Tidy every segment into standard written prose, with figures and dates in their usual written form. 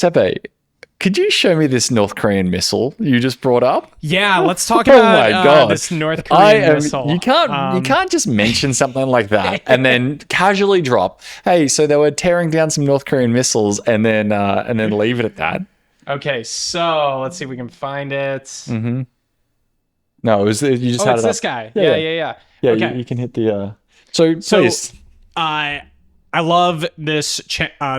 Seve, could you show me this North Korean missile you just brought up? Yeah, let's talk Oh about my God. this North Korean missile. You can't just mention something like that and then casually drop, hey, so they were tearing down some North Korean missiles and then leave it at that. Okay, so let's see if we can find it. Mm-hmm. No, you just had it's it this up. guy. Yeah. Yeah, Okay. you can hit the. So please. I love this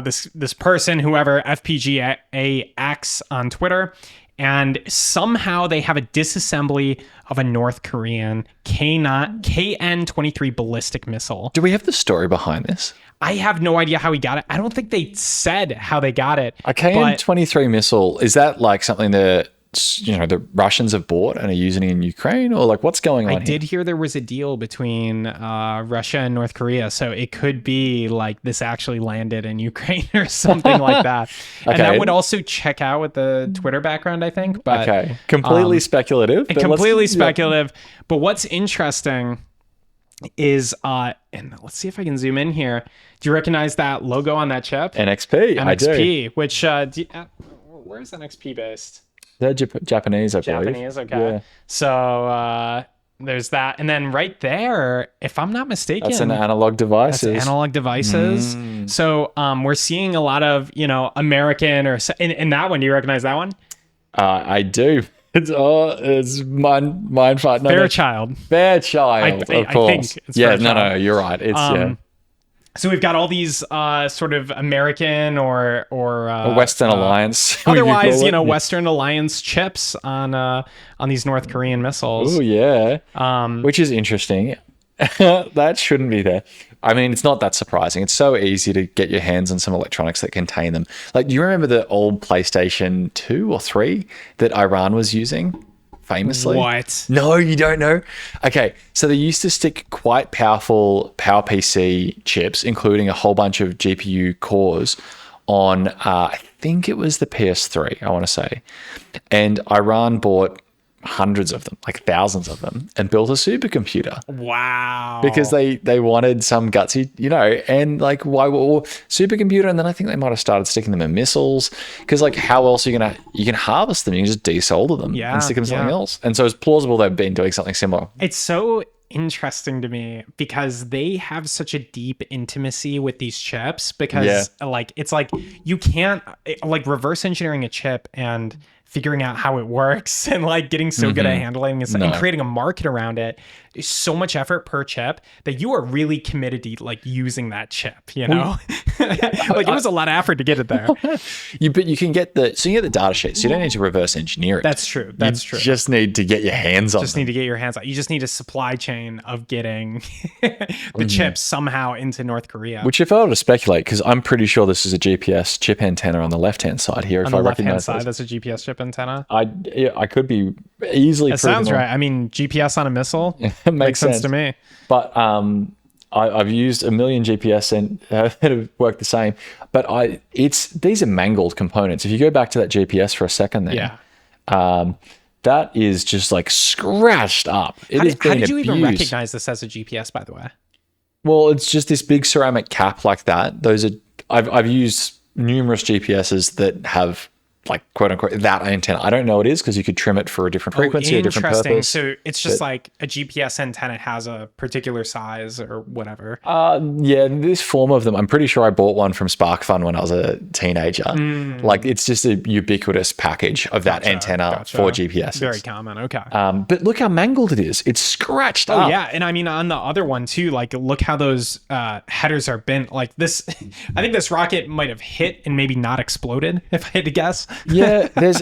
this person, whoever, FPGAX on Twitter, and somehow they have a disassembly of a North Korean KN-23 ballistic missile. Do we have the story behind this? I have no idea how he got it. I don't think they said how they got it. A KN-23 missile, is that like something that the Russians have bought and are using in Ukraine, or like what's going on? I did hear there was a deal between Russia and North Korea, so it could be like this actually landed in Ukraine or something like that. And that would also check out with the Twitter background, I think. But completely speculative. Speculative. But what's interesting is, and let's see if I can zoom in here. Do you recognize that logo on that chip? NXP. I do. Which where's NXP based? They're Japanese, I believe. Japanese, okay. Yeah. So there's that. And then right there, if I'm not mistaken... That's an analog devices. That's analog devices. So we're seeing a lot of, American or... In that one, do you recognize that one? I do. It's mine fight. Fairchild. Fairchild, of course. I think it's Fairchild. No, you're right. It's, So we've got all these sort of American or Western Alliance, otherwise, Western Alliance chips on these North Korean missiles. Oh yeah, which is interesting. That shouldn't be there. I mean, it's not that surprising. It's so easy to get your hands on some electronics that contain them. Like, do you remember the old PlayStation 2 or 3 that Iran was using? Famously. What? No, you don't know? Okay, so they used to stick quite powerful PowerPC chips, including a whole bunch of GPU cores on, I think it was the PS3, I want to say. And Iran bought hundreds of them, like thousands of them, and built a supercomputer. Wow. Because they wanted some gutsy, and like, why supercomputer? And then I think they might have started sticking them in missiles, because like, how else are you can harvest them? You can just desolder them and stick them in something else. And so it's plausible they've been doing something similar. It's so interesting to me because they have such a deep intimacy with these chips, because like, it's like you can't like reverse engineering a chip and figuring out how it works and like getting so good at handling this and creating a market around it is so much effort per chip that you are really committed to like using that chip, like it was a lot of effort to get it there. But you can get the data sheet, so you don't need to reverse engineer it. That's true. You just need to get your hands on them. You just need a supply chain of getting the chips somehow into North Korea. Which, if I were to speculate, because I'm pretty sure this is a GPS chip antenna on the left-hand side here. On the left-hand side, that's a GPS chip antenna. I could be easily. That sounds right. I mean, GPS on a missile makes sense to me. But I've used a million GPS and that have worked the same. But these are mangled components. If you go back to that GPS for a second, there, that is just like scratched up. How did you even recognize this as a GPS, by the way? Well, it's just this big ceramic cap like that. Those are I've used numerous GPSs that have, like, quote unquote, that antenna. I don't know what it is, because you could trim it for a different frequency, a different purpose. So it's just like a GPS antenna has a particular size or whatever. This form of them, I'm pretty sure I bought one from SparkFun when I was a teenager. Like, it's just a ubiquitous package of that antenna for GPS. Very common. Okay. But look how mangled it is. It's scratched up. Oh yeah, and I mean on the other one too. Like, look how those headers are bent. Like this, I think this rocket might have hit and maybe not exploded, if I had to guess. Yeah, there's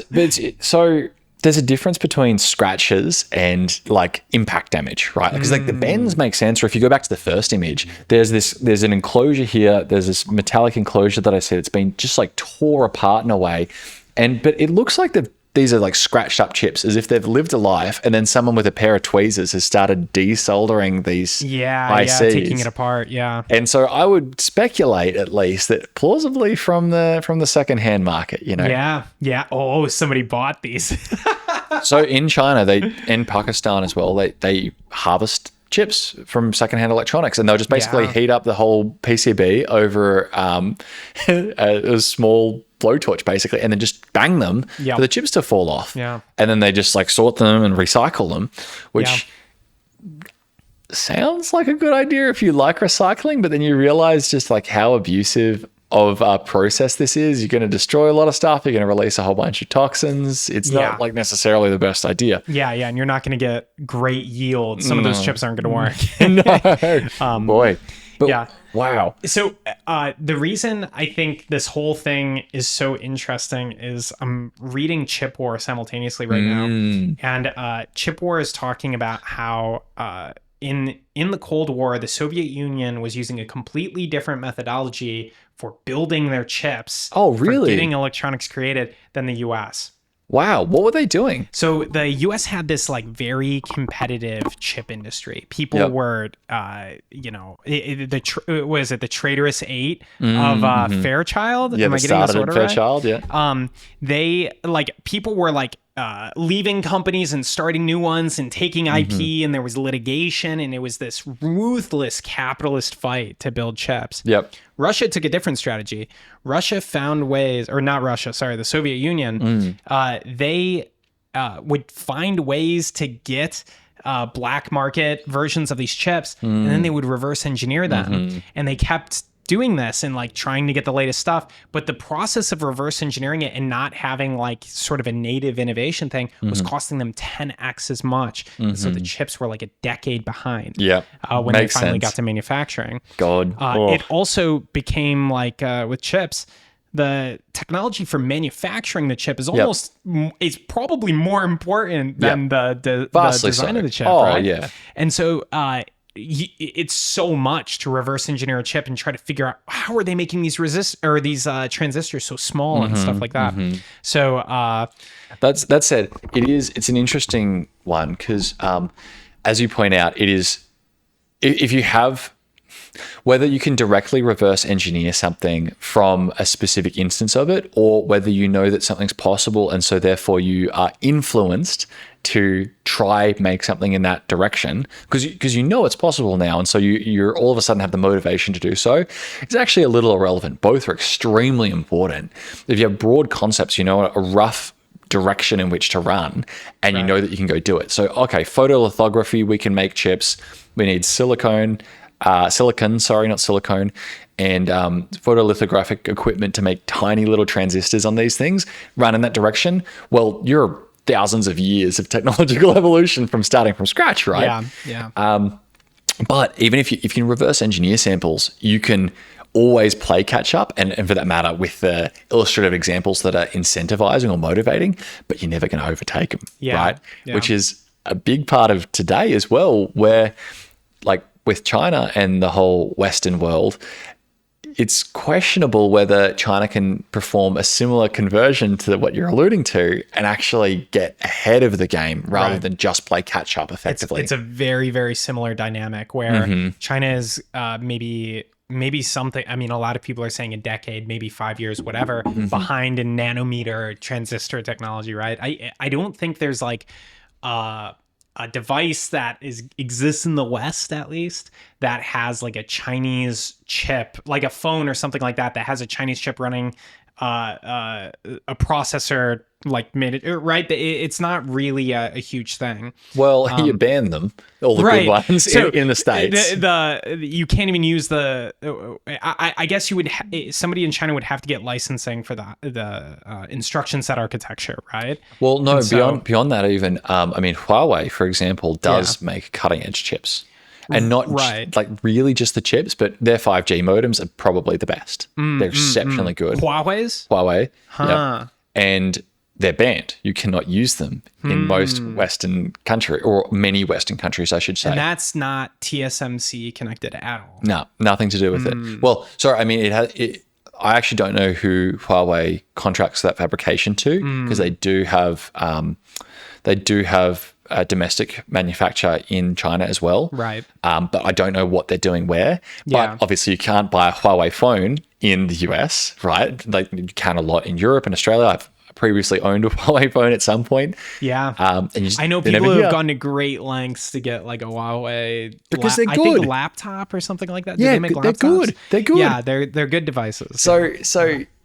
a difference between scratches and like impact damage, right? Because like the bends make sense. Or if you go back to the first image, there's an enclosure here. There's this metallic enclosure that I said it's been just like tore apart in a way, but it looks like these are like scratched up chips, as if they've lived a life, and then someone with a pair of tweezers has started desoldering these ICs. Taking it apart, And so I would speculate, at least, that plausibly from the secondhand market, Oh, somebody bought these. So in China, and Pakistan as well, they harvest chips from secondhand electronics, and they'll just basically heat up the whole PCB over a small blowtorch basically, and then just bang them Yep. for the chips to fall off. Yeah. And then they just like sort them and recycle them, which sounds like a good idea if you like recycling, but then you realize just like how abusive of a process this is. You're going to destroy a lot of stuff. You're going to release a whole bunch of toxins. It's not like necessarily the best idea. Yeah, and you're not going to get great yield. Some of those chips aren't going to work. Boy. But, Yeah. Wow. So the reason I think this whole thing is so interesting is I'm reading Chip War simultaneously right now, and Chip War is talking about how in the Cold War, the Soviet Union was using a completely different methodology for building their chips. Oh, really? For getting electronics created than the U.S. Wow. What were they doing? So the U.S. had this like very competitive chip industry. People were, was it the traitorous eight of Fairchild? Yeah, Am I they getting this started order at Fairchild, yeah. They like people were like leaving companies and starting new ones and taking IP, and there was litigation, and it was this ruthless capitalist fight to build chips. Yep. Russia took a different strategy. Russia found ways, or not Russia, sorry, the Soviet Union. They would find ways to get black market versions of these chips, and then they would reverse engineer them. And they kept doing this and like trying to get the latest stuff, but the process of reverse engineering it and not having like sort of a native innovation thing was costing them 10x as much. So the chips were like a decade behind. When they finally got to manufacturing. It also became like with chips, the technology for manufacturing the chip is almost is probably more important than the design of the chip, right? Yeah. And so it's so much to reverse engineer a chip and try to figure out how are they making these transistors so small and stuff like that. So that said, it's an interesting one because as you point out, it is if you have whether you can directly reverse engineer something from a specific instance of it, or whether you know that something's possible and so therefore you are influenced to try make something in that direction because you know it's possible now, and so you're all of a sudden have the motivation to do so. It's actually a little irrelevant. Both are extremely important. If you have broad concepts, you know a rough direction in which to run, and you know that you can go do it. So okay, photolithography, we can make chips. We need silicon, and photolithographic equipment to make tiny little transistors on these things. Run in that direction. Well, you're thousands of years of technological evolution from starting from scratch, right? Yeah. But even if you can reverse engineer samples, you can always play catch up, and for that matter, with the illustrative examples that are incentivizing or motivating, but you're never going to overtake them, right? Yeah. Which is a big part of today as well, where like with China and the whole Western world, it's questionable whether China can perform a similar conversion to what you're alluding to and actually get ahead of the game rather than just play catch up effectively. It's a very, very similar dynamic where China is maybe something, I mean, a lot of people are saying a decade, maybe 5 years, whatever, behind in nanometer transistor technology, right? I don't think there's like a device that exists in the West, at least, that has like a Chinese chip, like a phone or something like that has a Chinese chip running a processor like made it right. It's not really a huge thing. Well, you ban them, all the good ones in the States. You can't even use the. I guess you would. Somebody in China would have to get licensing for the instruction set architecture, right? Well, no. Beyond that, even I mean, Huawei, for example, does make cutting edge chips. And not like really just the chips, but their 5G modems are probably the best. They're exceptionally good. Huawei. Yep. And they're banned. You cannot use them in most Western country, or many Western countries, I should say. And that's not TSMC connected at all. No, nothing to do with it. Well, sorry, I mean, I actually don't know who Huawei contracts that fabrication to, because they do have a domestic manufacture in China as well. Right. But I don't know what they're doing where. Yeah. But obviously you can't buy a Huawei phone in the US, right? Like you can a lot in Europe and Australia. previously owned a Huawei phone at some point. Yeah. And you just, I know they people never who hear. have gone to great lengths to get like a Huawei Because they're I think good. laptop or something like that. Do Yeah, they make they're laptops? good. They're good. Yeah, they're good devices. So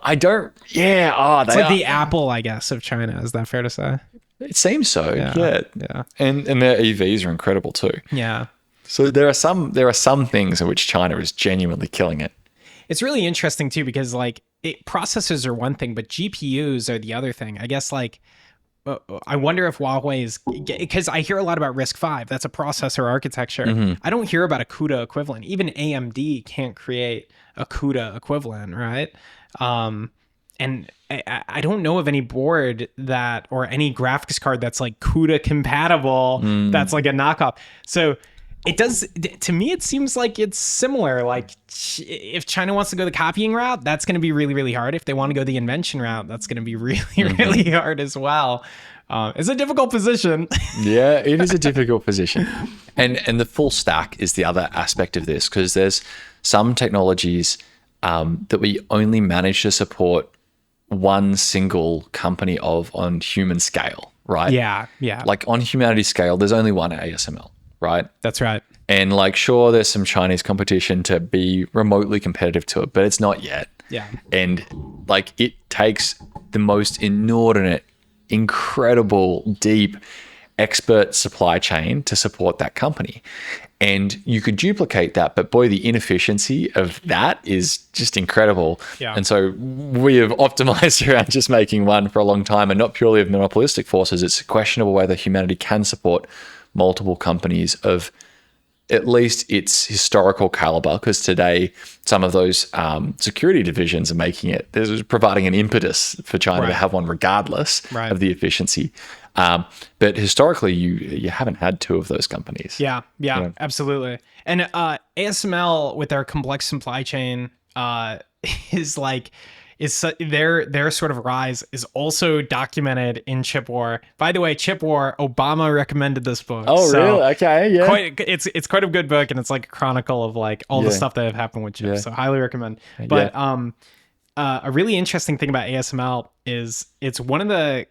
I don't. Yeah. Oh, It's they like are. the Apple, I guess, of China. Is that fair to say? It seems so. Yeah. Yeah. And their EVs are incredible too. Yeah. So there are some things in which China is genuinely killing it. It's really interesting too because like processors are one thing, but GPUs are the other thing. I guess like I wonder if Huawei is, because I hear a lot about RISC-V. That's a processor architecture. I don't hear about a CUDA equivalent. Even AMD can't create a CUDA equivalent, right? And I don't know of any board that, or any graphics card that's like CUDA compatible. That's like a knockoff. So it does, to me, it seems like it's similar. Like if China wants to go the copying route, that's going to be really, really hard. If they want to go the invention route, that's going to be really, really hard as well. It's a difficult position. Yeah, it is a difficult position. And the full stack is the other aspect of this, because there's some technologies that we only manage to support one single company of on human scale, right? Yeah. Like on humanity scale, there's only one ASML, right? That's right. And like, sure, there's some Chinese competition to be remotely competitive to it, but it's not yet. Yeah. And like, it takes the most inordinate, incredible, deep, expert supply chain to support that company. And you could duplicate that, but boy, the inefficiency of that is just incredible. Yeah. And so we have optimized around just making one for a long time, and not purely of monopolistic forces. It's questionable whether humanity can support multiple companies of at least its historical caliber, because today some of those security divisions are making it, there's providing an impetus for China to have one regardless of the efficiency. But historically, you haven't had two of those companies. Yeah, absolutely. And ASML with their complex supply chain their sort of rise is also documented in Chip War. By the way, Chip War, Obama recommended this book. Oh, so really? Okay, yeah. It's quite a good book, and it's like a chronicle of like all the stuff that have happened with Chip. So highly recommend. But a really interesting thing about ASML is it's one of the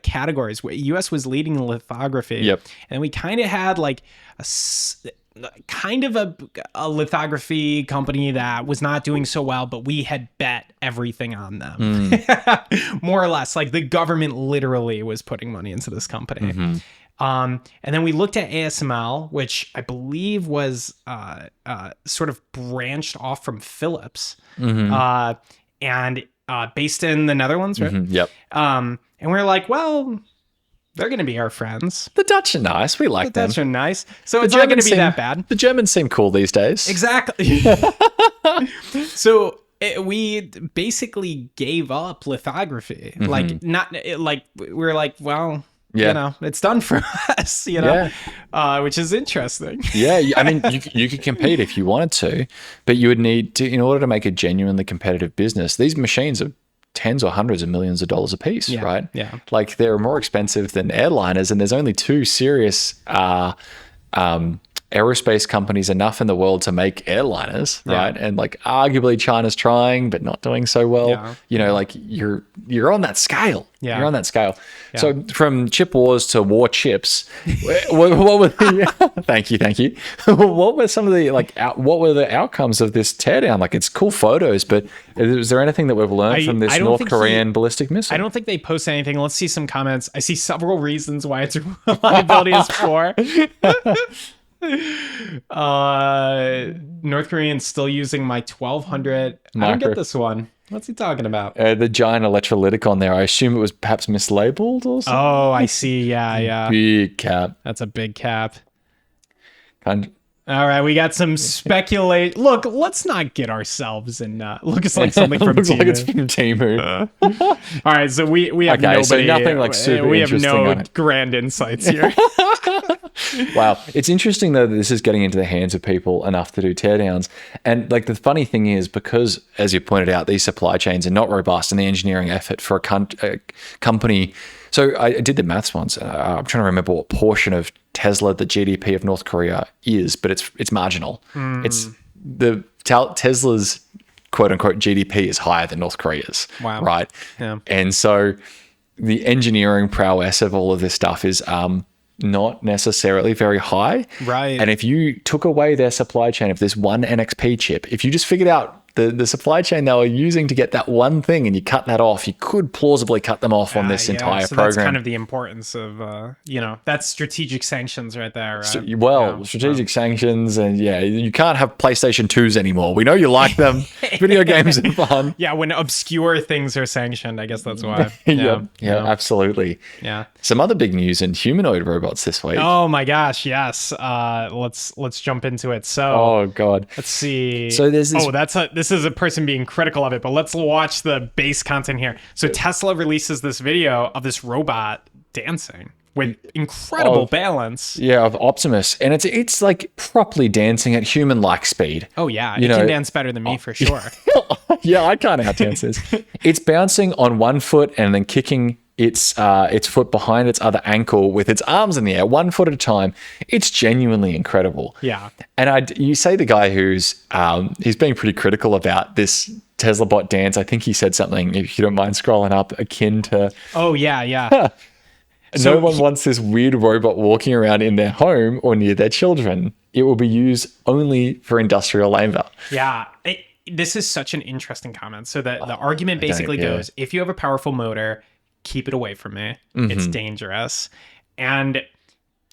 categories where US was leading in lithography. And we kind of had like a lithography company that was not doing so well, but we had bet everything on them. More or less. Like the government literally was putting money into this company. And then we looked at ASML, which I believe was sort of branched off from Philips, and based in the Netherlands, right? And we're like, well, they're going to be our friends. The Dutch are nice. We like them. The Dutch are nice. So it's not going to be that bad. The Germans seem cool these days. Exactly. So we basically gave up lithography. Like we're like, well, you know, it's done for us, you know, which is interesting. I mean, you could compete if you wanted to, but you would need to, in order to make a genuinely competitive business, these machines are tens or hundreds of millions of dollars a piece, right? Yeah. Like they're more expensive than airliners, and there's only two serious aerospace companies enough in the world to make airliners, right? And like arguably China's trying, but not doing so well. You know, like you're on that scale. You're on that scale. So from chip wars to war chips, what were the thank you. What were some of the what were the outcomes of this teardown? Like, it's cool photos, but is there anything that we've learned from this North Korean ballistic missile? I don't think they post anything. Let's see some comments. I see several reasons why its reliability is poor. North Koreans still using my 1200. I don't get this one. What's he talking about? The giant electrolytic on there. I assume it was perhaps mislabeled or something. Oh, I see. Yeah. Big cap. That's a big cap. All right, we got some speculate. Look, let's not get ourselves in. Looks like something from looks Temu. like it's from Temu. All right, so we have nobody. So nothing like super we have interesting no on it. grand insights here. Wow. It's interesting, though, that this is getting into the hands of people enough to do teardowns. And like the funny thing is, because, as you pointed out, these supply chains are not robust, and the engineering effort for a company. So I did the maths once. I'm trying to remember what portion of Tesla the GDP of North Korea is, but it's marginal. It's the Tesla's quote unquote GDP is higher than North Korea's. Wow. Right. Yeah. And so the engineering prowess of all of this stuff is not necessarily very high. Right. And if you took away their supply chain of this one NXP chip, if you just figured out the supply chain they were using to get that one thing and you cut that off, you could plausibly cut them off on this entire so program. That's kind of the importance of, that's strategic sanctions right there. Right? Strategic sanctions, and you can't have PlayStation 2s anymore. We know you like them. Video games are fun. Yeah, when obscure things are sanctioned, I guess that's why. Yeah, absolutely. Yeah. Some other big news in humanoid robots this week. Oh my gosh, yes. Let's jump into it. So, oh god, let's see. So there's this. This is a person being critical of it, but let's watch the base content here. So Tesla releases this video of this robot dancing with incredible balance. Yeah, of Optimus, and it's like properly dancing at human-like speed. Oh yeah, it can dance better than me for sure. Yeah, I can't outdance this. It's bouncing on one foot and then kicking its foot behind its other ankle with its arms in the air, 1 foot at a time. It's genuinely incredible. Yeah. And you say the guy who's he's being pretty critical about this Tesla bot dance. I think he said something, if you don't mind scrolling up, akin to... Oh, yeah. No one wants this weird robot walking around in their home or near their children. It will be used only for industrial labor. Yeah. This is such an interesting comment. So the argument basically goes, if you have a powerful motor, keep it away from me. It's dangerous. And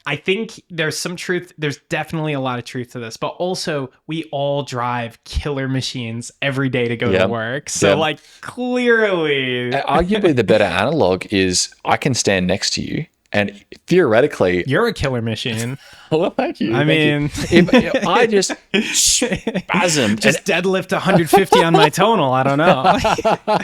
I think there's some truth. There's definitely a lot of truth to this, but also we all drive killer machines every day to go to work. So like clearly, arguably the better analog is I can stand next to you and theoretically you're a killer machine. Well, thank you. If I just spasmed, just deadlift 150 on my tonal, I don't know.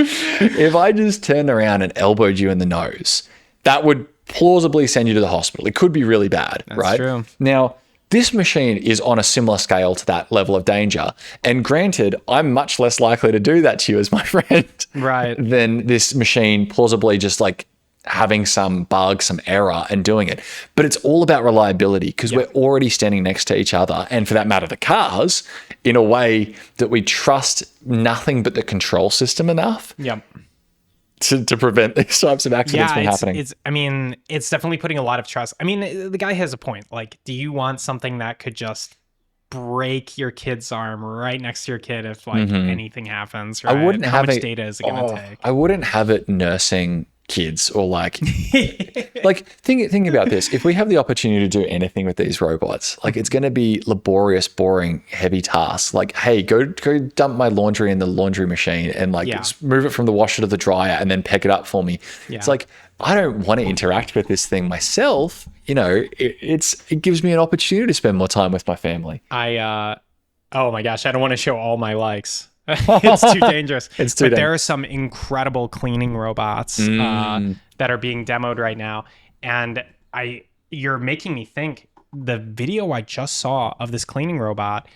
If I just turned around and elbowed you in the nose, that would plausibly send you to the hospital. It could be really bad, right? True. Now, this machine is on a similar scale to that level of danger. And granted, I'm much less likely to do that to you as my friend than this machine plausibly just like having some bug, some error and doing it. But it's all about reliability because we're already standing next to each other. And for that matter, the cars, in a way that we trust nothing but the control system enough to prevent these types of accidents from happening. It's definitely putting a lot of trust. I mean, the guy has a point. Like, do you want something that could just break your kid's arm right next to your kid if like anything happens, right? I wouldn't How much data is it going to take? I wouldn't have it nursing kids or like think about this. If we have the opportunity to do anything with these robots, like it's going to be laborious, boring, heavy tasks. Like, hey, go dump my laundry in the laundry machine and like move it from the washer to the dryer and then pick it up for me. It's like, I don't want to interact with this thing myself. You know, it gives me an opportunity to spend more time with my family. Oh my gosh, I don't want to show all my likes. It's too dangerous. But there are some incredible cleaning robots that are being demoed right now. And you're making me think, the video I just saw of this cleaning robot,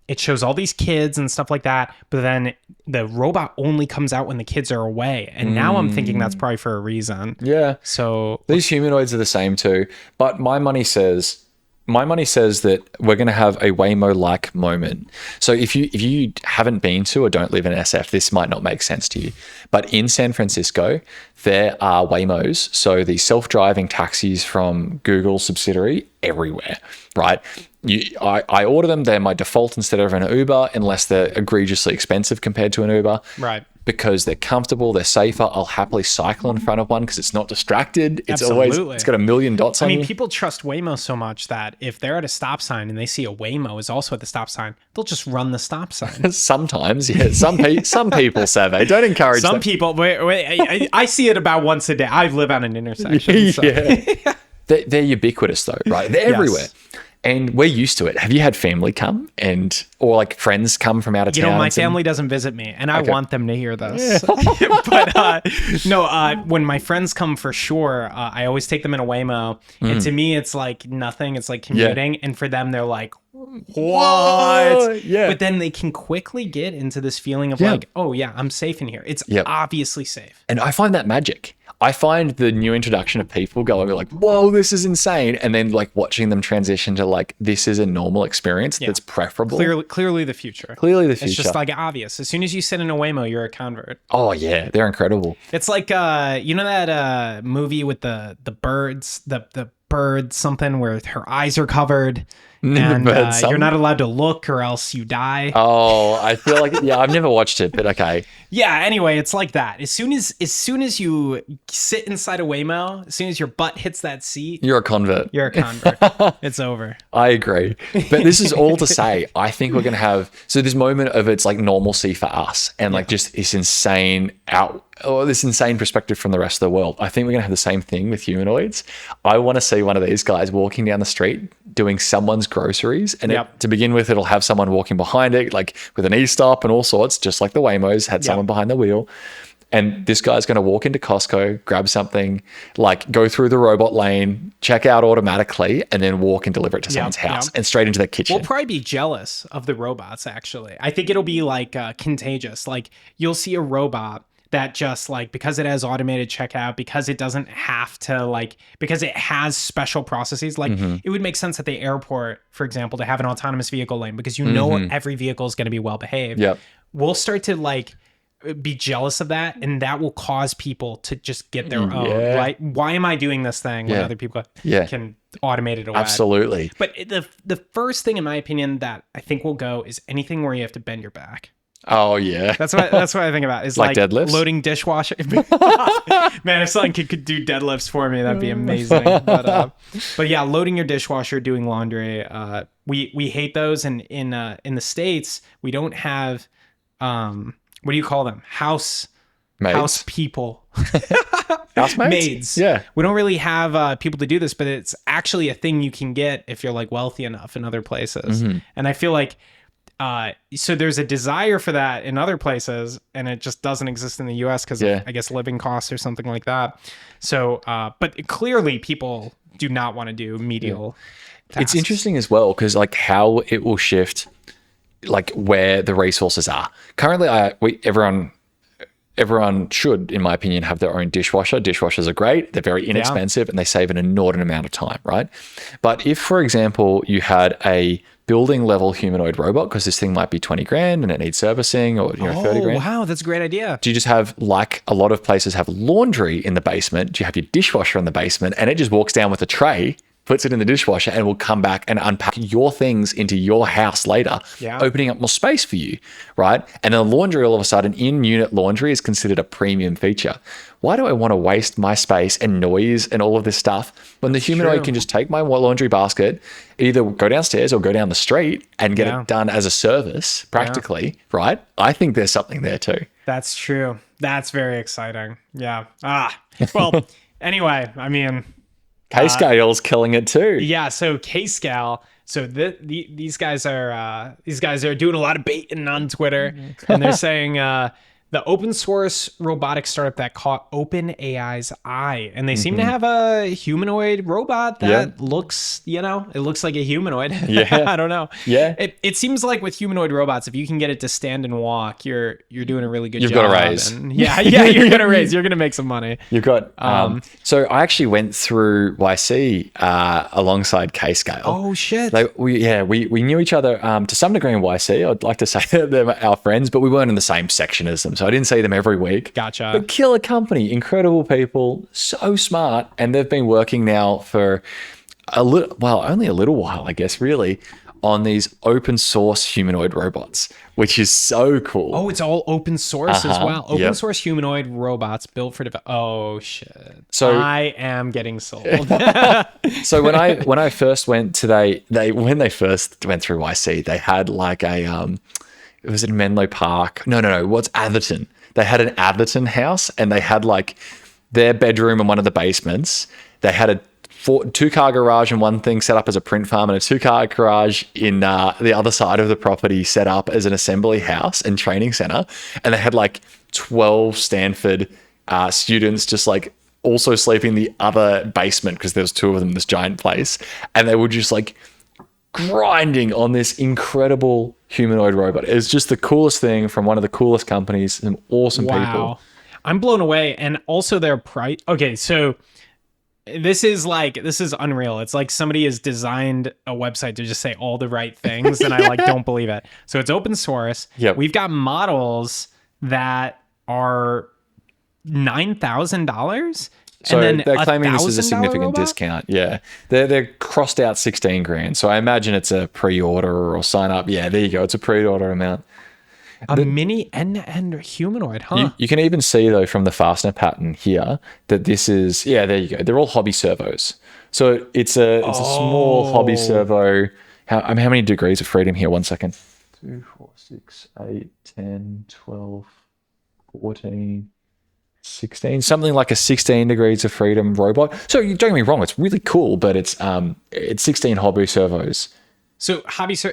it shows all these kids and stuff like that, but then the robot only comes out when the kids are away. And now I'm thinking that's probably for a reason. Yeah. So these humanoids are the same too. But my money says that we're going to have a Waymo-like moment. So if you haven't been to or don't live in SF, this might not make sense to you. But in San Francisco, there are Waymos, so the self-driving taxis from Google's subsidiary, everywhere, right? I order them. They're my default instead of an Uber, unless they're egregiously expensive compared to an Uber. Right. Because they're comfortable, they're safer. I'll happily cycle in front of one because it's not distracted. It's it's got a million dots on it. I mean, people trust Waymo so much that if they're at a stop sign and they see a Waymo is also at the stop sign, they'll just run the stop sign. Sometimes, yeah. Some people, Seve. Don't encourage some people. Wait, I see it about once a day. I live on an intersection. So. Yeah. They're ubiquitous though, right? They're everywhere. And we're used to it. Have you had family come or like friends come from out of town? You know, my family doesn't visit me, and I want them to hear this. But when my friends come for sure, I always take them in a Waymo. And to me, it's like nothing. It's like commuting. And for them, they're like, what? Yeah. But then they can quickly get into this feeling of like, oh yeah, I'm safe in here. It's obviously safe. And I find that magic. I find the new introduction of people going like, whoa, this is insane. And then like watching them transition to like, this is a normal experience that's preferable. Clearly the future. Clearly the future. It's just like obvious. As soon as you sit in a Waymo, you're a convert. Oh yeah, they're incredible. It's like, you know that movie with the birds, the bird something where her eyes are covered and you're not allowed to look or else you die. Oh, I feel like, yeah, I've never watched it, but okay. Yeah, anyway, it's like that. As soon as you sit inside a Waymo, as soon as your butt hits that seat, you're a convert. You're a convert. It's over. I agree. But this is all to say, I think we're going to have, so this moment of it's like normalcy for us and like just this insane this insane perspective from the rest of the world. I think we're going to have the same thing with humanoids. I want to see one of these guys walking down the street doing someone's groceries. And to begin with, it'll have someone walking behind it, like with an e-stop and all sorts, just like the Waymos had someone behind the wheel. And this guy's going to walk into Costco, grab something, like go through the robot lane, check out automatically, and then walk and deliver it to someone's house and straight into their kitchen. We'll probably be jealous of the robots, actually. I think it'll be like contagious. Like you'll see a robot that just like, because it has automated checkout, because it doesn't have to like, because it has special processes, like it would make sense at the airport, for example, to have an autonomous vehicle lane because you know every vehicle is going to be well behaved. We'll start to like be jealous of that, and that will cause people to just get their own, right? Why am I doing this thing when other people can automate it away? Absolutely. But the first thing, in my opinion, that I think will go is anything where you have to bend your back. Oh yeah, that's what I think about. Is like deadlifts, loading dishwasher. Man, if someone could do deadlifts for me, that'd be amazing. But yeah, loading your dishwasher, doing laundry. We hate those, and in the States we don't have what do you call them? House people. Housemates? Maids. Yeah. We don't really have people to do this, but it's actually a thing you can get if you're like wealthy enough in other places. And I feel like so there's a desire for that in other places, and it just doesn't exist in the US because of, I guess, living costs or something like that. So, but clearly people do not want to do medial tasks. It's interesting as well because like how it will shift like where the resources are. Currently, everyone should, in my opinion, have their own dishwasher. Dishwashers are great. They're very inexpensive and they save an inordinate amount of time, right? But if, for example, you had a building level humanoid robot, because this thing might be 20 grand and it needs servicing or 30 grand. Wow, that's a great idea. Do you just have, like a lot of places have laundry in the basement? Do you have your dishwasher in the basement and it just walks down with a tray, puts it in the dishwasher, and will come back and unpack your things into your house later, opening up more space for you, right? And then laundry, all of a sudden, in-unit laundry is considered a premium feature. Why do I want to waste my space and noise and all of this stuff when the humanoid can just take my laundry basket, either go downstairs or go down the street and get it done as a service, practically, right? I think there's something there too. That's true. That's very exciting. Yeah. Well, anyway, I mean... Casecal killing it too. Yeah, so Casecal. So these guys are doing a lot of baiting on Twitter, and they're saying the open source robotic startup that caught OpenAI's eye, and they seem to have a humanoid robot that looks, it looks like a humanoid. I don't know. Yeah, it seems like with humanoid robots, if you can get it to stand and walk, you're doing a really good job. You've got a raise. And you're gonna raise. You're gonna make some money. You've got. So I actually went through YC alongside Casecal. Oh shit! We knew each other to some degree in YC. I'd like to say that they're our friends, but we weren't in the same section as them. So I didn't see them every week. Gotcha. But killer company, incredible people, so smart. And they've been working now for only a little while, I guess, really, on these open source humanoid robots, which is so cool. Oh, it's all open source as well. Open source humanoid robots built for oh shit. So I am getting sold. So when I first went to when they first went through YC, they had like a it was in Menlo Park. No. What's Atherton? They had an Atherton house, and they had like their bedroom in one of the basements. They had a 2-car garage and one thing set up as a print farm, and a 2-car garage in the other side of the property set up as an assembly house and training center. And they had like 12 Stanford students just like also sleeping in the other basement because there was 2 of them in this giant place. And they were just like grinding on this incredible humanoid robot. It's just the coolest thing from one of the coolest companies, some awesome people. I'm blown away. And also their price. Okay, so this is unreal. It's like somebody has designed a website to just say all the right things, and I don't believe it. So it's open source. Yep. We've got models that are $9,000. So and then they're claiming this is a $1,000 significant robot? discount. Yeah, they're crossed out 16 grand. So I imagine it's a pre-order or sign up. Yeah, there you go. It's a pre-order amount. A mini end-to-end humanoid, huh? You can even see though from the fastener pattern here that this is, yeah, there you go. They're all hobby servos. So it's a small hobby servo. How many degrees of freedom here? 1 second. 2, 4, 6, 8, 10, 12, 14, 16, something like a 16 degrees of freedom robot. So don't get me wrong, it's really cool, but it's 16 hobby servos. So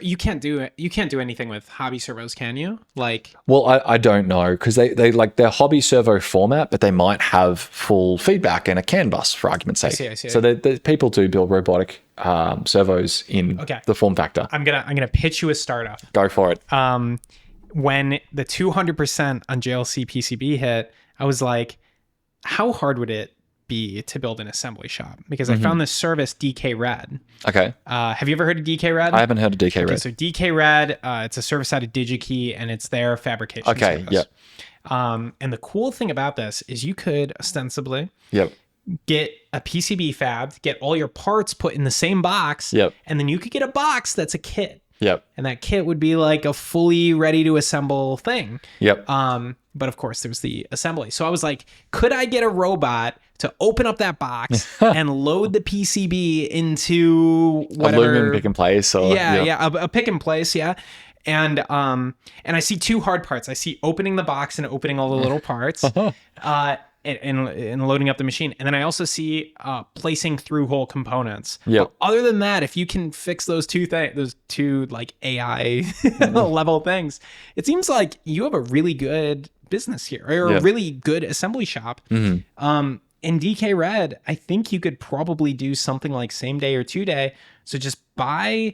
you can't do anything with hobby servos, can you? Well, I don't know, because they like their hobby servo format, but they might have full feedback and a CAN bus, for argument's sake. I see. So people do build robotic servos in the form factor. I'm gonna pitch you a startup. Go for it. When the 200% on JLC PCB hit, I was like, how hard would it be to build an assembly shop? Because I found this service, DK Red. Okay. Have you ever heard of DK Red? I haven't heard of DK Red. So DK Red, it's a service out of DigiKey, and it's their fabrication service. Yep. And the cool thing about this is you could ostensibly get a PCB fab, get all your parts put in the same box, and then you could get a box that's a kit. And that kit would be like a fully ready to assemble thing. But of course, there's the assembly. So I was like, could I get a robot to open up that box and load the PCB into whatever aluminum pick and place? Or, a pick and place, And I see two hard parts. I see opening the box and opening all the little parts. And loading up the machine. And then I also see placing through hole components. But other than that, if you can fix those two like AI level things, it seems like you have a really good business here, or a really good assembly shop. In DK Red, I think you could probably do something like same day or 2 day. So just buy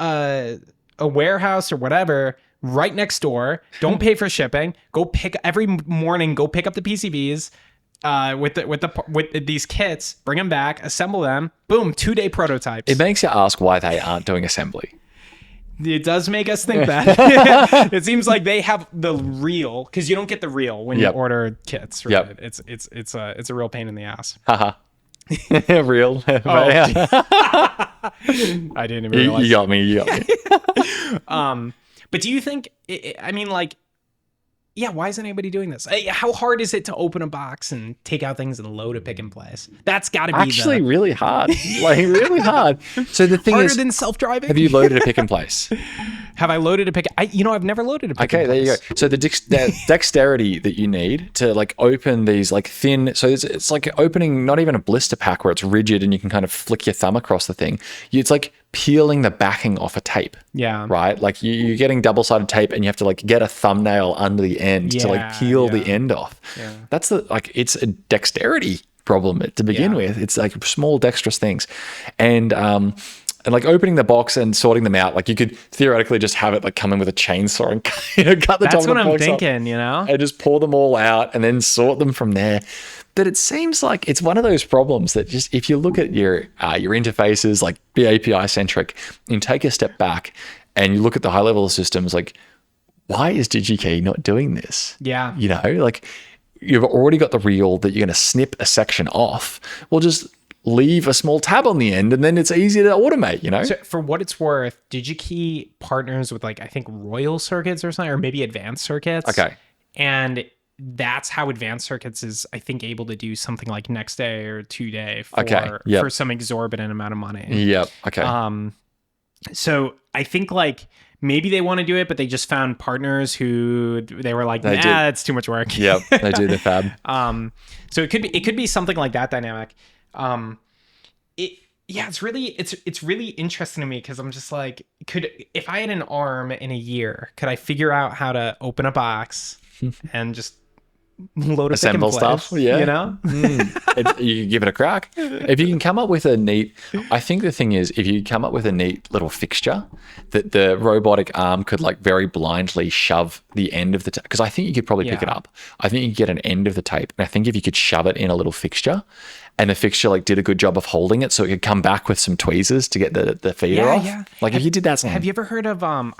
a warehouse or whatever right next door. Don't pay for shipping. Every morning. Go pick up the PCBs with these kits. Bring them back. Assemble them. Boom. 2 day prototypes. It makes you ask why they aren't doing assembly. It does make us think that. It seems like they have the reel, because you don't get the reel when you order kits. Right? It's a real pain in the ass. Haha. Real. I didn't even realize. You got me. But do you think, why isn't anybody doing this? How hard is it to open a box and take out things and load a pick and place? That's got to be actually really hard. Really hard. So the thing harder is, than self-driving. have you loaded a pick and place? Have I loaded a pick? I've never loaded a pick and place. Okay, there you go. So the dexterity that you need to like open these like thin, so it's like opening not even a blister pack where it's rigid and you can kind of flick your thumb across the thing. It's like peeling the backing off a tape. Right? Like you're getting double-sided tape and you have to like get a thumbnail under the end to like peel the end off. That's it's a dexterity problem to begin with. It's like small dexterous things. And like opening the box and sorting them out, like you could theoretically just have it like come in with a chainsaw and cut the top of the box. That's what I'm thinking, and just pour them all out and then sort them from there. But it seems like it's one of those problems that just, if you look at your interfaces, like be API centric, and take a step back and you look at the high level of systems, like why is DigiKey not doing this? Like you've already got the reel that you're going to snip a section off. Well, just leave a small tab on the end and then it's easy to automate, So for what it's worth, DigiKey partners with like, I think Royal Circuits or something, or maybe Advanced Circuits. Okay. And that's how Advanced Circuits is, I think, able to do something like next day or 2 day for some exorbitant amount of money. Okay. So I think like maybe they want to do it, but they just found partners who they were like, it's too much work. They do the fab. So it could be something like that dynamic. It's really interesting to me, because I'm just like, if I had an arm in a year, could I figure out how to open a box and just load of Assemble pick and stuff, place, yeah. you know? You can give it a crack. If you can come up with a neat, I think the thing is, if you come up with a neat little fixture that the robotic arm could like very blindly shove the end of the tape, because I think you could probably pick it up. I think you could get an end of the tape. And I think if you could shove it in a little fixture, and the fixture like did a good job of holding it so it could come back with some tweezers to get the feeder off. Yeah. Like if you did that, have you ever heard of I'm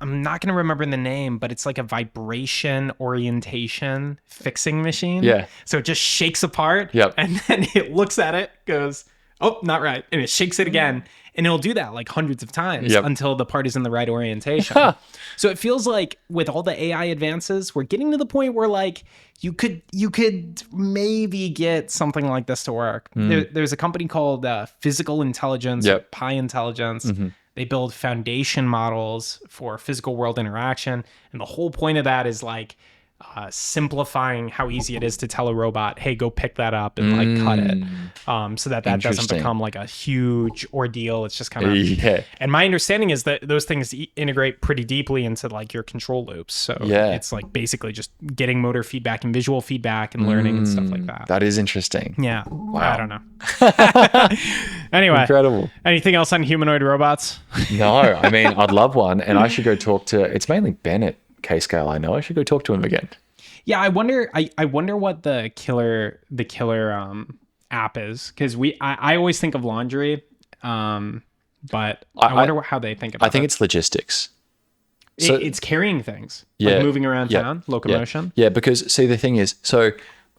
not gonna remember the name, but it's like a vibration orientation fixing machine. Yeah. So it just shakes apart. Yep. And then it looks at it, goes, oh, not right, and it shakes it again, and it'll do that like hundreds of times until the part is in the right orientation. So it feels like with all the AI advances, we're getting to the point where like you could maybe get something like this to work. There's a company called Physical Intelligence, Pi Intelligence. They build foundation models for physical world interaction, and the whole point of that is like simplifying how easy it is to tell a robot, hey, go pick that up and like cut it, so that doesn't become like a huge ordeal. It's just kind of and my understanding is that those things integrate pretty deeply into like your control loops, so it's like basically just getting motor feedback and visual feedback and learning and stuff like that. That is interesting. Wow. I don't know. Anyway, incredible. Anything else on humanoid robots? No, I mean, I'd love one, and I should go talk to, it's mainly Bennett Casecal, I know. I should go talk to him again. Yeah, I wonder what the killer app is, because I always think of laundry, but I wonder how they think about it. I think it's logistics. So it's carrying things, like moving around town, locomotion. Yeah, because see, the thing is, so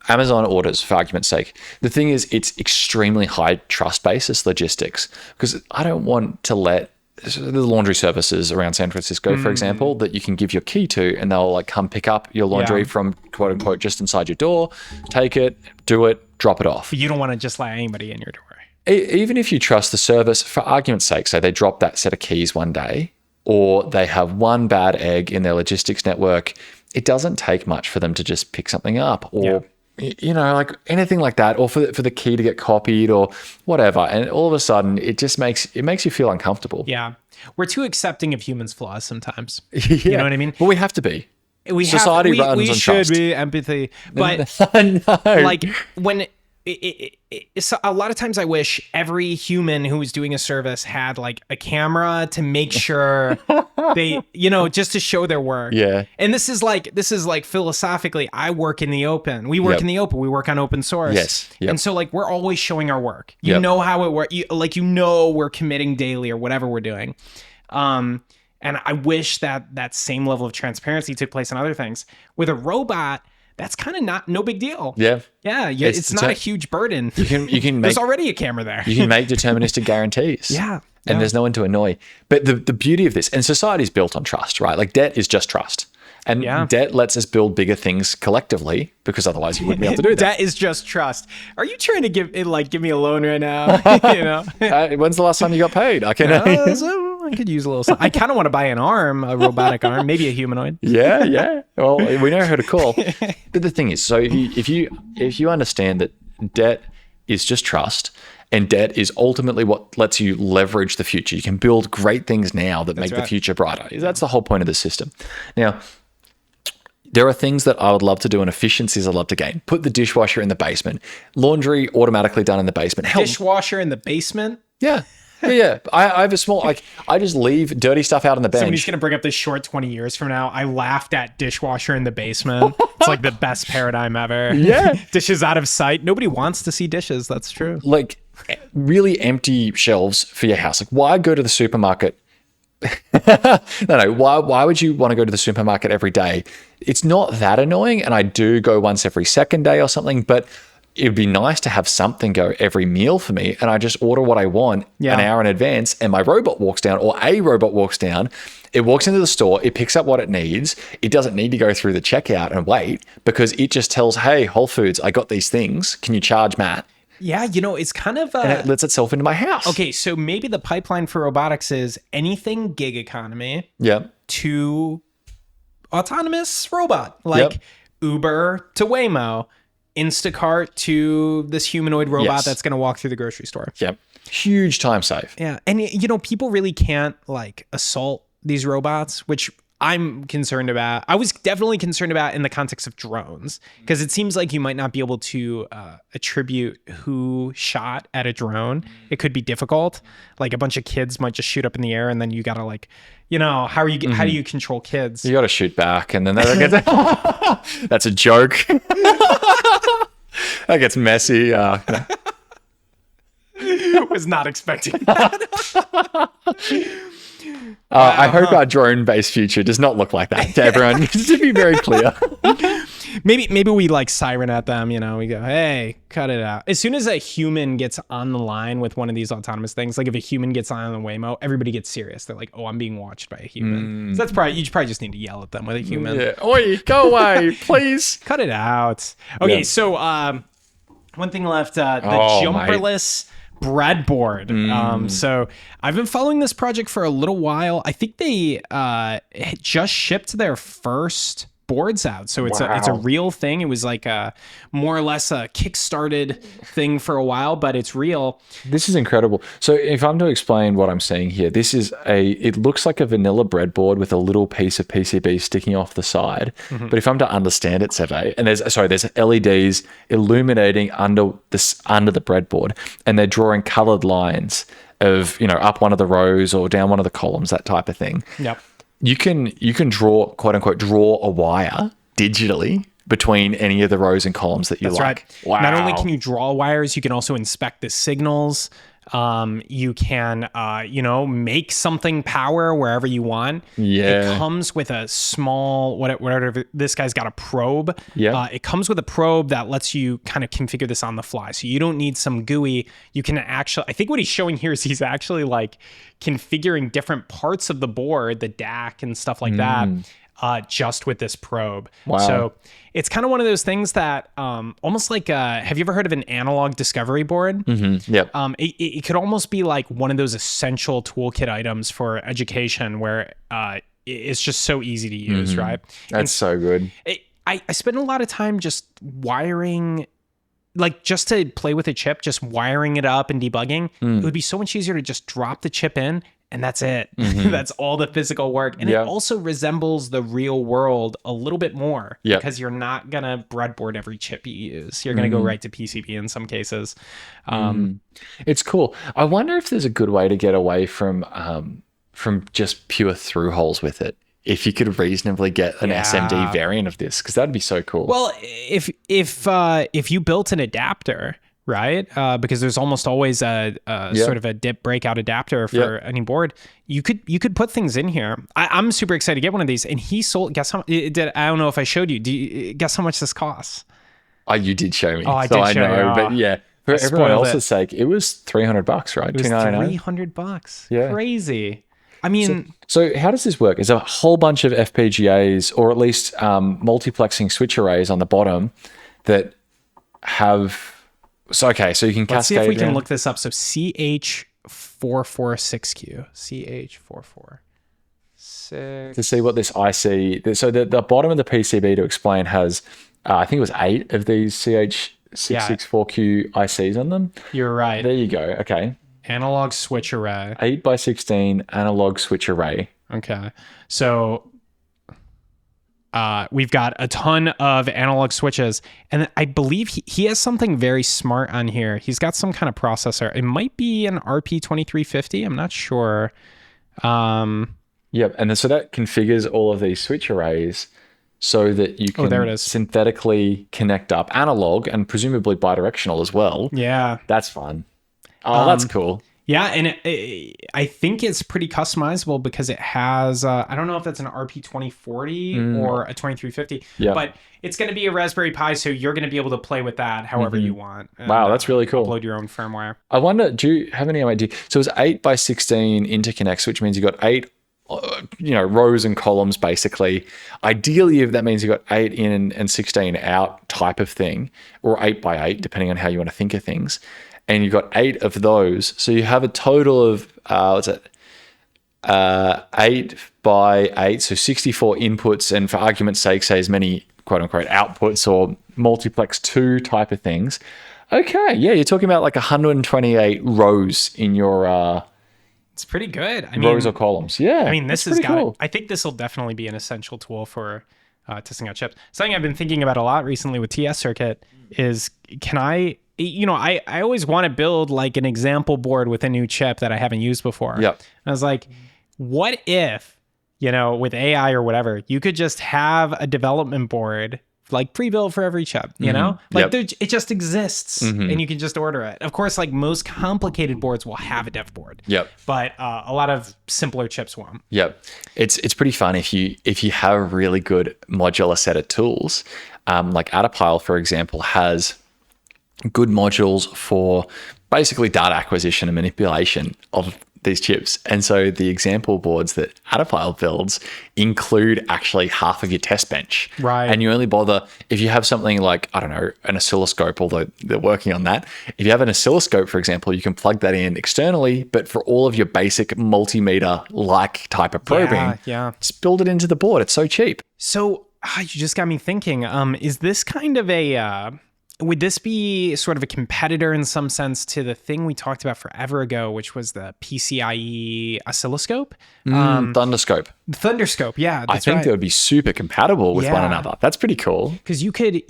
Amazon orders, for argument's sake. The thing is, it's extremely high trust basis logistics, because I don't want to let the laundry services around San Francisco, for example, that you can give your key to, and they'll like come pick up your laundry from quote unquote just inside your door, take it, do it, drop it off. But you don't want to just let anybody in your door. Even if you trust the service, for argument's sake, say they drop that set of keys one day, or they have one bad egg in their logistics network, it doesn't take much for them to just pick something up, or you know, like anything like that, or for the key to get copied or whatever, and all of a sudden it makes you feel uncomfortable. Yeah, we're too accepting of humans' flaws sometimes. You know what I mean? Well, we have to be. Society runs on trust. We should be empathy, but no. Like when it's a lot of times I wish every human who was doing a service had like a camera to make sure they, just to show their work. Yeah. And this is like philosophically, I work in the open. We work in the open. We work on open source. Yes. Yep. And so like we're always showing our work. You know how it works. We're committing daily or whatever we're doing. And I wish that same level of transparency took place in other things. With a robot, that's kind of no big deal. Yeah. Yeah. It's not a huge burden. You can make, there's already a camera there. You can make deterministic guarantees. Yeah. And there's no one to annoy. But the beauty of this, and society is built on trust, right? Like debt is just trust. And debt lets us build bigger things collectively, because otherwise you wouldn't be able to do that. Debt is just trust. Are you trying to give me a loan right now? When's the last time you got paid? I could use a little. I kind of want to buy an arm, a robotic arm, maybe a humanoid. Yeah. Well, we know who to call. But the thing is, so if you understand that debt is just trust, and debt is ultimately what lets you leverage the future. You can build great things now that make the future brighter. That's the whole point of the system. Now, there are things that I would love to do and efficiencies I'd love to gain. Put the dishwasher in the basement. Laundry automatically done in the basement. Dishwasher in the basement? Yeah. Yeah. I have a small, I just leave dirty stuff out on the bench. Somebody's going to bring up this short 20 years from now. I laughed at dishwasher in the basement. It's like the best paradigm ever. Yeah. Dishes out of sight. Nobody wants to see dishes. That's true. Like really empty shelves for your house. Like why go to the supermarket? No. Why would you want to go to the supermarket every day? It's not that annoying. And I do go once every second day or something, but it'd be nice to have something go every meal for me. And I just order what I want an hour in advance, and my robot walks down, or a robot walks down. It walks into the store. It picks up what it needs. It doesn't need to go through the checkout and wait, because it just tells, hey, Whole Foods, I got these things. Can you charge Matt? Yeah, it's kind of... and it lets itself into my house. Okay, so maybe the pipeline for robotics is anything gig economy to autonomous robot, like Uber to Waymo, Instacart to this humanoid robot that's going to walk through the grocery store. Yep. Huge time save. Yeah. And, people really can't, like, assault these robots, which I'm concerned about, I was definitely concerned about in the context of drones, because it seems like you might not be able to attribute who shot at a drone. It could be difficult. Like a bunch of kids might just shoot up in the air, and then you gotta like, how do you control kids? You got to shoot back, and then that's a joke. That gets messy. Was not expecting that. I hope our drone-based future does not look like that to everyone. Just to be very clear. Maybe we like siren at them, we go, hey, cut it out. As soon as a human gets on the line with one of these autonomous things, like if a human gets on the Waymo, everybody gets serious. They're like, oh, I'm being watched by a human. So you probably just need to yell at them with a human. Yeah. Oi, go away, please. Cut it out. Okay, so one thing left, the jumperless breadboard. So I've been following this project for a little while. I think they just shipped their first boards out, so it's a real thing. It was like more or less a kickstarted thing for a while, but it's real. This is incredible. So if I'm to explain what I'm seeing here, it looks like a vanilla breadboard with a little piece of PCB sticking off the side. But if I'm to understand it, Seve, and there's LEDs illuminating under the breadboard, and they're drawing colored lines of up one of the rows or down one of the columns, that type of thing. Yep. You can draw, quote unquote, draw a wire digitally between any of the rows and columns that you like. Right. Wow. Not only can you draw wires, you can also inspect the signals. You can, make something power wherever you want. Yeah. It comes with a small, whatever, this guy's got a probe. Yeah. It comes with a probe that lets you kind of configure this on the fly. So you don't need some GUI. You can actually, I think what he's showing here is he's actually like configuring different parts of the board, the DAC and stuff like that, just with this probe. Wow. So it's kind of one of those things that almost like, have you ever heard of an analog discovery board? Mm-hmm. Yep. It could almost be like one of those essential toolkit items for education where it's just so easy to use, right? That's so good. I spend a lot of time just wiring, like just to play with a chip, just wiring it up and debugging. It would be so much easier to just drop the chip in and that's it. That's all the physical work. And it also resembles the real world a little bit more because you're not going to breadboard every chip you use. You're going to go right to PCB in some cases. It's cool. I wonder if there's a good way to get away from just pure through holes with it. If you could reasonably get an SMD variant of this, because that'd be so cool. Well, if you built an adapter, right? Because there's almost always a sort of a dip breakout adapter for any board. You could put things in here. I'm super excited to get one of these. And he sold. Guess how? I don't know if I showed you. Guess how much this costs? Oh, you did show me. Oh, I did show you. But yeah, for everyone else's sake, it was $300, right? It was $300. Yeah, crazy. I mean, so how does this work? Is a whole bunch of FPGAs, or at least multiplexing switch arrays on the bottom that have. So you can cascade. Let's see if we can look this up. So CH446Q, CH446. To see what this IC. So the bottom of the PCB, to explain, has I think it was 8 of these CH664Q ICs on them. You're right. There you go. Okay. Analog switch array. 8x16 analog switch array. Okay. So we've got a ton of analog switches, and I believe he has something very smart on here. He's got some kind of processor. It might be an RP2350. I'm not sure. Yep. And then, so that configures all of these switch arrays so that you can synthetically connect up analog and presumably bidirectional as well. Yeah. That's fun. Oh, that's cool. Yeah, and I think it's pretty customizable because it has, I don't know if that's an RP2040 or a 2350, but it's going to be a Raspberry Pi, so you're going to be able to play with that however you want. And, wow, that's really cool. Upload your own firmware. I wonder, do you have any idea? So it's 8x16 interconnects, which means you've got 8 rows and columns, basically. Ideally, if that means you've got 8 in and 16 out type of thing, or 8x8, depending on how you want to think of things. And you've got 8 of those. So you have a total of, 8x8, so 64 inputs, and for argument's sake, say as many quote-unquote outputs or multiplex 2 type of things. Okay, yeah, you're talking about like 128 rows in your It's pretty good. I mean, rows or columns. Yeah. I mean, this that's has pretty got. cool. I think this will definitely be an essential tool for testing out chips. Something I've been thinking about a lot recently with tscircuit is, can I? I always want to build like an example board with a new chip that I haven't used before. Yep. And I was like, what if, with AI or whatever, you could just have a development board like pre-built for every chip, like it just exists and you can just order it. Of course, like most complicated boards will have a dev board. Yep. But a lot of simpler chips won't. Yep. It's pretty fun if you have a really good modular set of tools. Like Atopile, for example, has good modules for basically data acquisition and manipulation of these chips. And so the example boards that Atopile builds include actually half of your test bench. Right. And you only bother if you have something like, I don't know, an oscilloscope, although they're working on that. If you have an oscilloscope, for example, you can plug that in externally, but for all of your basic multimeter-like type of probing, just build it into the board. It's so cheap. So you just got me thinking, is this kind of would this be sort of a competitor in some sense to the thing we talked about forever ago, which was the PCIe oscilloscope? Thunderscope. Thunderscope, yeah. I think they would be super compatible with one another. That's pretty cool. Because you could,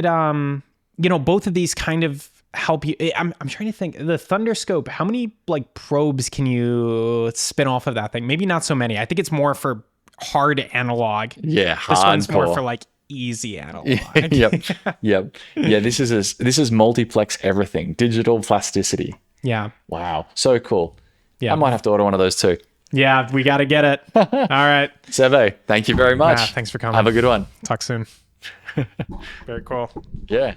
both of these kind of help you. I'm trying to think. The Thunderscope, how many like probes can you spin off of that thing? Maybe not so many. I think it's more for hard analog. Yeah, hardcore. This one's more for like easy analog. Yep. Yeah, this is multiplex everything, digital plasticity. Yeah. Wow. So cool. Yeah. I might have to order one of those too. Yeah, we got to get it. All right. Seve, thank you very much. Thanks for coming. Have a good one. Talk soon. Very cool. Yeah.